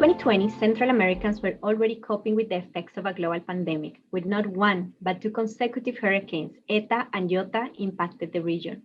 2020, Central Americans were already coping with the effects of a global pandemic, with not one, but two consecutive hurricanes, Eta and Iota, impacted the region.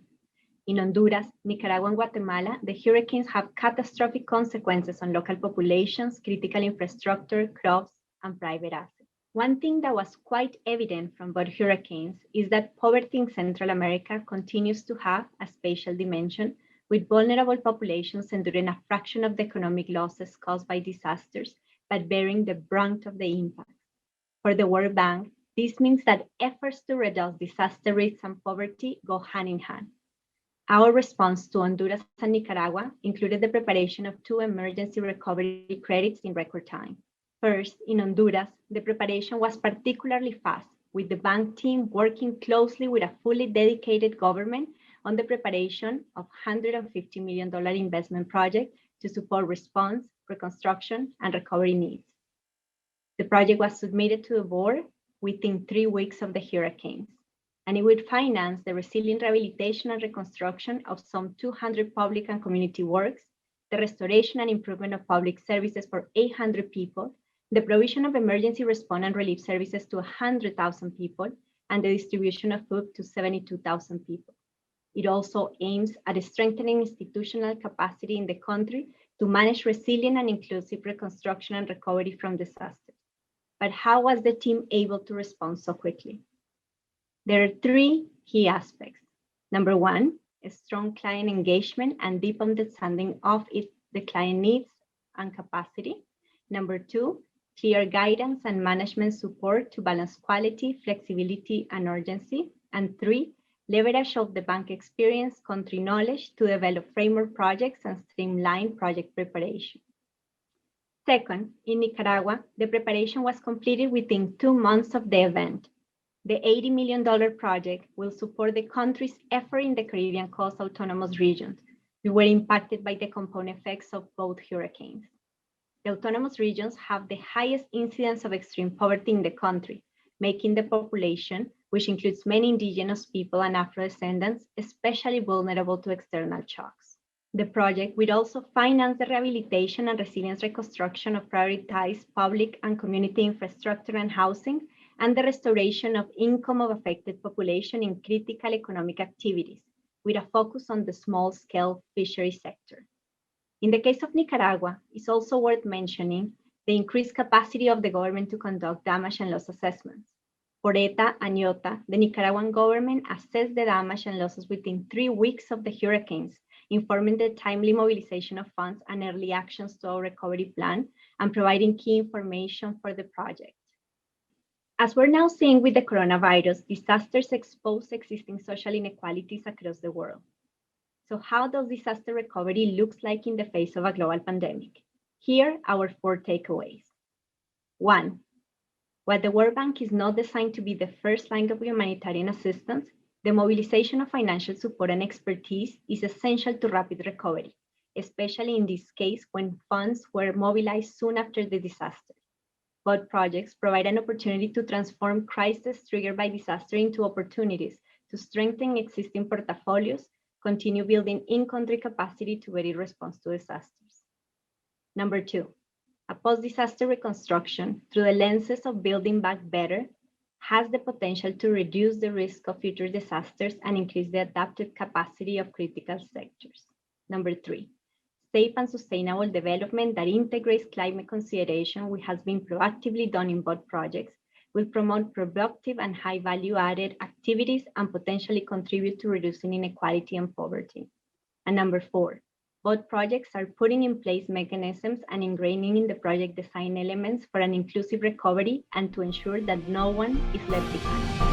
In Honduras, Nicaragua, and Guatemala, the hurricanes have catastrophic consequences on local populations, critical infrastructure, crops, and private assets. One thing that was quite evident from both hurricanes is that poverty in Central America continues to have a spatial dimension, with vulnerable populations enduring a fraction of the economic losses caused by disasters, but bearing the brunt of the impact. For the World Bank, this means that efforts to reduce disaster risks and poverty go hand in hand. Our response to Honduras and Nicaragua included the preparation of 2 emergency recovery credits in record time. First, in Honduras, the preparation was particularly fast, with the bank team working closely with a fully dedicated government on the preparation of $150 million investment project to support response, reconstruction, and recovery needs. The project was submitted to the board within 3 weeks of the hurricanes, and it would finance the resilient rehabilitation and reconstruction of some 200 public and community works, the restoration and improvement of public services for 800 people, the provision of emergency response and relief services to 100,000 people, and the distribution of food to 72,000 people. It also aims at strengthening institutional capacity in the country to manage resilient and inclusive reconstruction and recovery from disasters. But how was the team able to respond so quickly? There are 3 key aspects. Number 1, a strong client engagement and deep understanding of the client needs and capacity. Number 2, clear guidance and management support to balance quality, flexibility, and urgency. And 3, leverage of the bank experience, country knowledge to develop framework projects and streamline project preparation. Second, in Nicaragua, the preparation was completed within 2 months of the event. The $80 million project will support the country's effort in the Caribbean Coast Autonomous Regions, which were impacted by the compound effects of both hurricanes. The autonomous regions have the highest incidence of extreme poverty in the country, making the population, which includes many indigenous people and Afro-descendants, especially vulnerable to external shocks. The project will also finance the rehabilitation and resilience reconstruction of prioritized public and community infrastructure and housing, and the restoration of income of affected population in critical economic activities, with a focus on the small-scale fishery sector. In the case of Nicaragua, it's also worth mentioning the increased capacity of the government to conduct damage and loss assessments. For Eta and Iota, the Nicaraguan government assessed the damage and losses within 3 weeks of the hurricanes, informing the timely mobilization of funds and early actions to our recovery plan, and providing key information for the project. As we're now seeing with the coronavirus, disasters expose existing social inequalities across the world. So how does disaster recovery look like in the face of a global pandemic? Here are our 4 takeaways. 1, while the World Bank is not designed to be the first line of humanitarian assistance, the mobilization of financial support and expertise is essential to rapid recovery, especially in this case when funds were mobilized soon after the disaster. Both projects provide an opportunity to transform crises triggered by disaster into opportunities to strengthen existing portfolios, continue building in-country capacity to ready response to disasters. Number 2, a post-disaster reconstruction through the lenses of building back better has the potential to reduce the risk of future disasters and increase the adaptive capacity of critical sectors. Number 3, safe and sustainable development that integrates climate consideration, which has been proactively done in both projects, will promote productive and high value-added activities and potentially contribute to reducing inequality and poverty. And number 4, both projects are putting in place mechanisms and ingraining in the project design elements for an inclusive recovery and to ensure that no one is left behind.